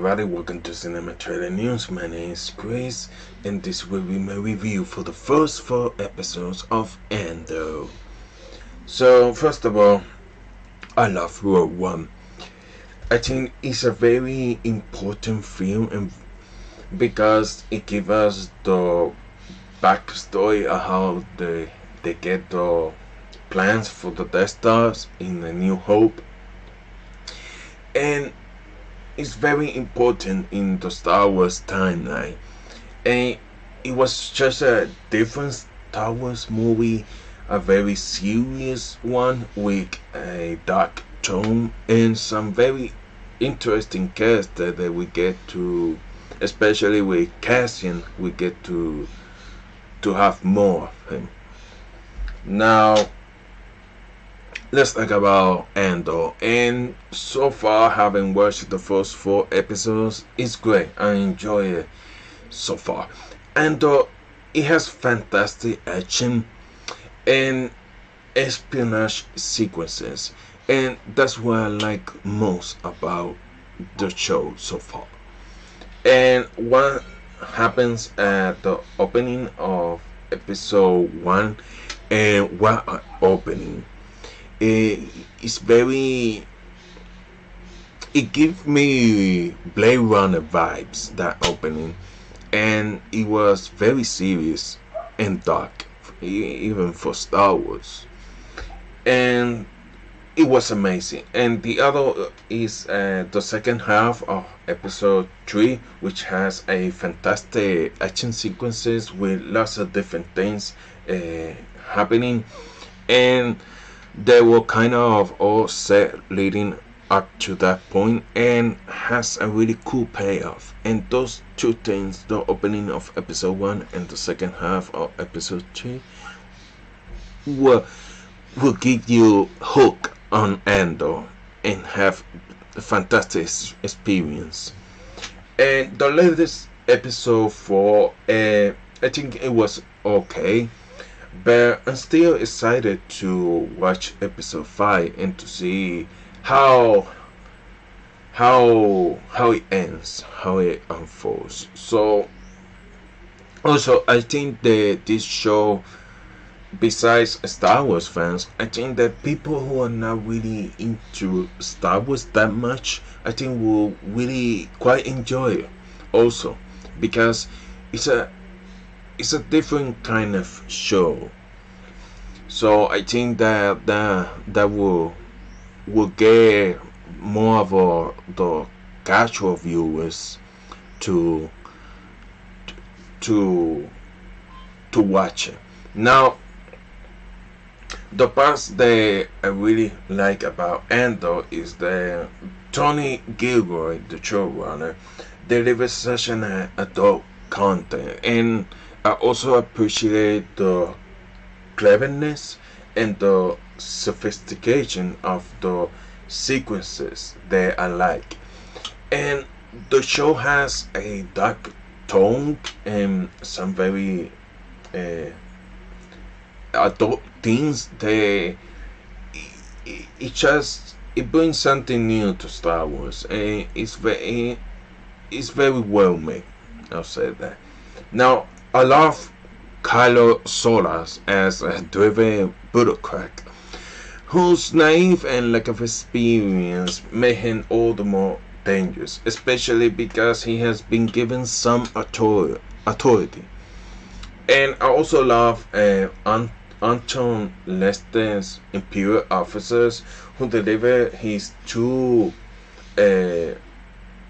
everybody, welcome to Cinema Trailer News. My name is Chris, and this will be my review for the first 4 episodes of Andor. So, first of all, I love Rogue One. I think it's a very important film, and because it gives us the backstory of how they get the plans for the Death Stars in A New Hope, and it's very important in the Star Wars timeline. And it was just a different Star Wars movie, a very serious one with a dark tone and some very interesting characters that we get to, especially with Cassian, we get to have more of him. Now, let's talk about Andor. And so far, having watched the first 4 episodes, it's great. I enjoy it so far. Andor, it has fantastic action and espionage sequences, and that's what I like most about the show so far. And what happens at the opening of episode 1, and what an opening! It's very, it gives me Blade Runner vibes, that opening, and it was very serious and dark, even for Star Wars, and it was amazing. And the other is the second half of episode 3, which has a fantastic action sequences with lots of different things happening, and they were kind of all set leading up to that point, and has a really cool payoff. And those two things, the opening of episode 1 and the second half of episode 3, will give you hook on Andor and have a fantastic experience. And the latest episode 4, I think it was okay, but I'm still excited to watch episode 5 and to see how it ends, how it unfolds. So also, I think that this show, besides Star Wars fans, I think that people who are not really into Star Wars that much, I think will really quite enjoy it also, because it's a different kind of show. So I think that will get more of the casual viewers to to watch it. Now, the parts that I really like about Andor is that Tony Gilroy, the showrunner, delivers such an adult content, and I also appreciate the cleverness and the sophistication of the sequences that I like. And the show has a dark tone and some very adult things that it brings something new to Star Wars, and it's very well made. I'll say that. Now, I love Kylo Solas as a driven bureaucrat whose naive and lack of experience make him all the more dangerous, especially because he has been given some authority. And I also love Anton Lester's Imperial officers, who deliver his two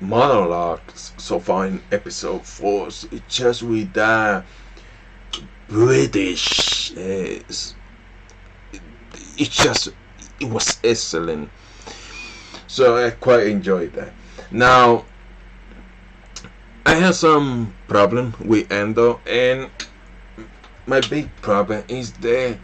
monologues so far in episode 4. So it's just with that British, it was excellent. So I quite enjoyed that. Now, I have some problem with Andor, and my big problem is that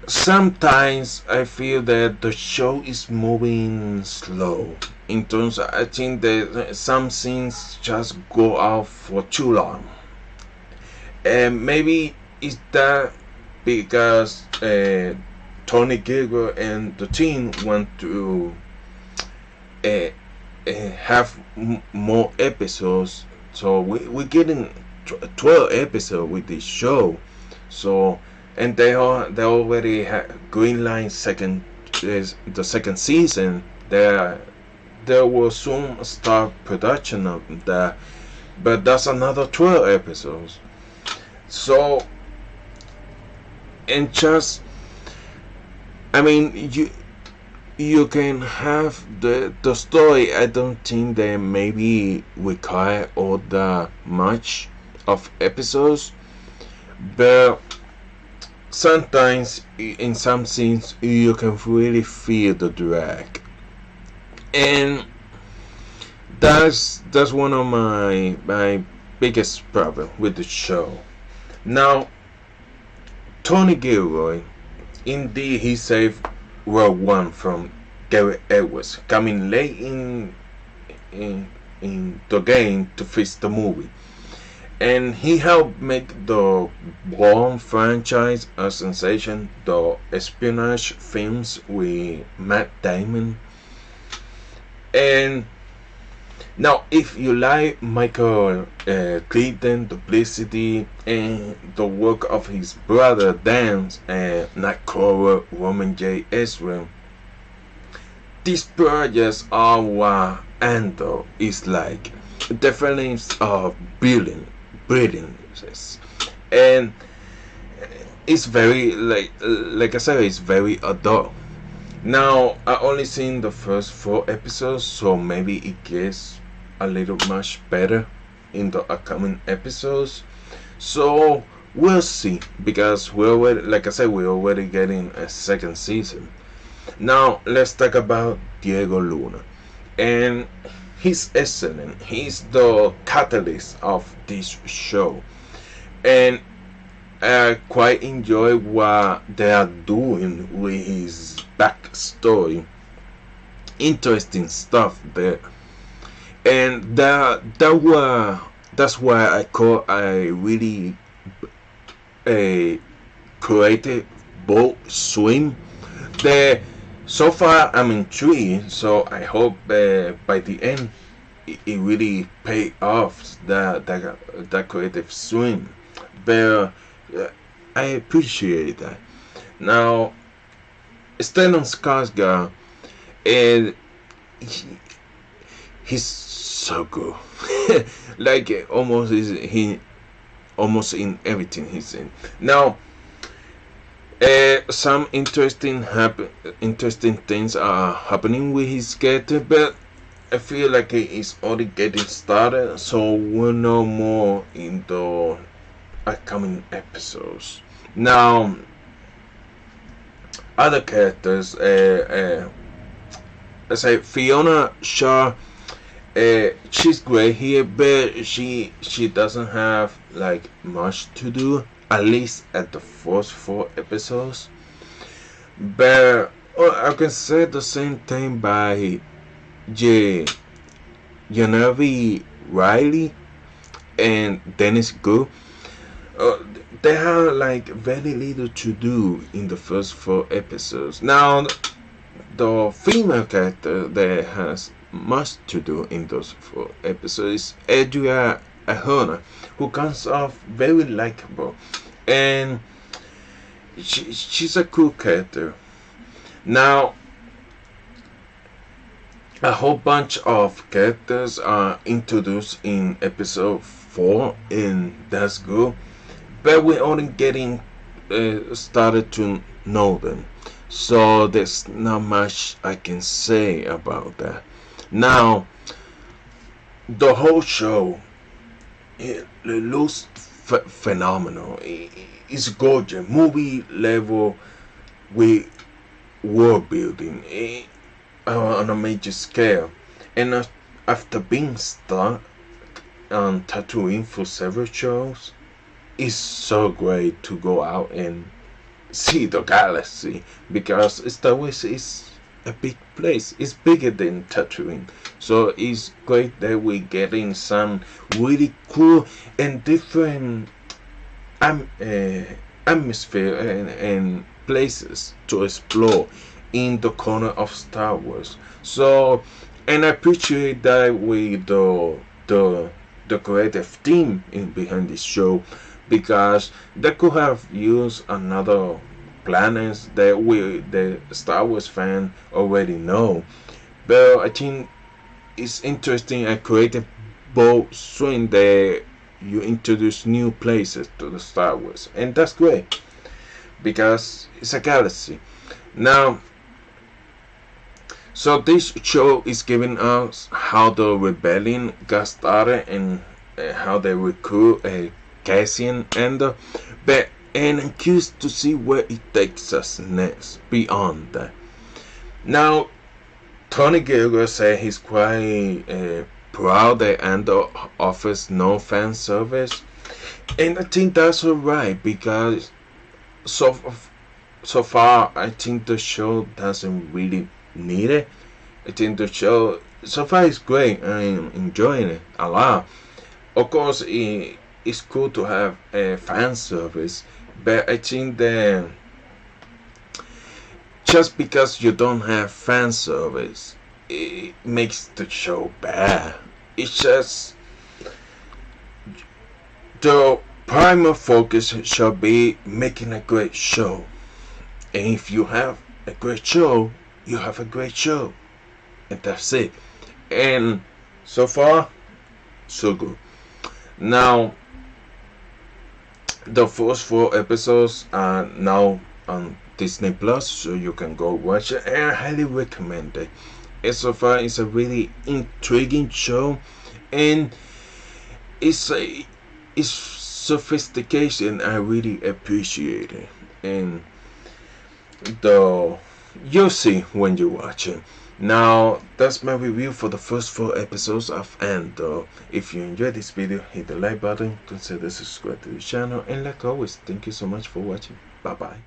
sometimes I feel that the show is moving slow. In terms of, I think that some scenes just go out for too long, and maybe it's that because Tony Gilroy and the team want to have more episodes. So we're getting 12 episodes with this show. So and they already green line second is the second season. There will soon start production of that, but that's another 12 episodes. So and just I mean you can have the story. I don't think they maybe require all that much of episodes, but sometimes in some scenes you can really feel the drag, and that's one of my biggest problem with the show. Now Tony Gilroy, indeed, he saved World One from Gary Edwards coming late in the game to fix the movie, and he helped make the Bourne franchise a sensation. The espionage films with Matt Damon, and now if you like Michael Clayton, the publicity and the work of his brother Dan Nightcrawler, Roman J. Ezra, these projects are what Andor is like. The feelings of brilliance, and it's very like I said, it's very adult. Now I only seen the first 4 episodes, so maybe it gets a little much better in the upcoming episodes. So we'll see, because we're already, like I said, we're already getting a second season. Now let's talk about Diego Luna, and he's excellent. He's the catalyst of this show, and I quite enjoy what they are doing with his backstory. Interesting stuff there, and that's why I call a really a creative bold swim. The So far I'm intrigued, so I hope by the end it really pay off that creative swim. But I appreciate that. Now Stellan Skarsgård, and he's so good. Like he almost in everything he's in. Now some interesting things are happening with his character, but I feel like he is only getting started, so we'll know more in the upcoming episodes. Now other characters, let's say Fiona Shaw, she's great here, but she doesn't have like much to do, at least at the first 4 episodes. But I can say the same thing by Genevieve Riley and Dennis Gu. They have like very little to do in the first 4 episodes. Now the female character that has much to do in those 4 episodes is Adria Ahona, who comes off very likable, and she's a cool character. Now a whole bunch of characters are introduced in episode 4, and that's good, but we're only getting started to know them, so there's not much I can say about that. Now the whole show, it looks phenomenal. It's gorgeous, movie level with world building on a major scale. And after being stuck on Tatooine for several shows, it's so great to go out and see the galaxy, because Star Wars is a big place. It's bigger than Tatooine, so it's great that we're getting some really cool and different atmosphere and places to explore in the corner of Star Wars. So And I appreciate that with the creative team in behind this show, because they could have used another planets that we the Star Wars fan already know. But I think it's interesting and creative both swing that you introduce new places to the Star Wars, and that's great because it's a galaxy. Now, so this show is giving us how the rebellion got started and how they recruit Cassian Andor, but and I'm curious to see where it takes us next beyond that. Now, Tony Gilroy said he's quite proud that Andor offers no fan service, and I think that's alright because so so far I think the show doesn't really need it. I think the show so far is great. I'm enjoying it a lot. Of course, it's cool to have a fan service, but I think that just because you don't have fan service, it makes the show bad. It's just the primary focus should be making a great show. And if you have a great show, you have a great show. And that's it. And so far, so good. Now, the first 4 episodes are now on Disney Plus, so you can go watch it. And I highly recommend it. And so far, it's a really intriguing show, and it's sophistication. I really appreciate it, and the you'll see when you watch it. Now, that's my review for the first 4 episodes of Andor. If you enjoyed this video, hit the like button, consider subscribe to the channel, and like always, thank you so much for watching. Bye bye.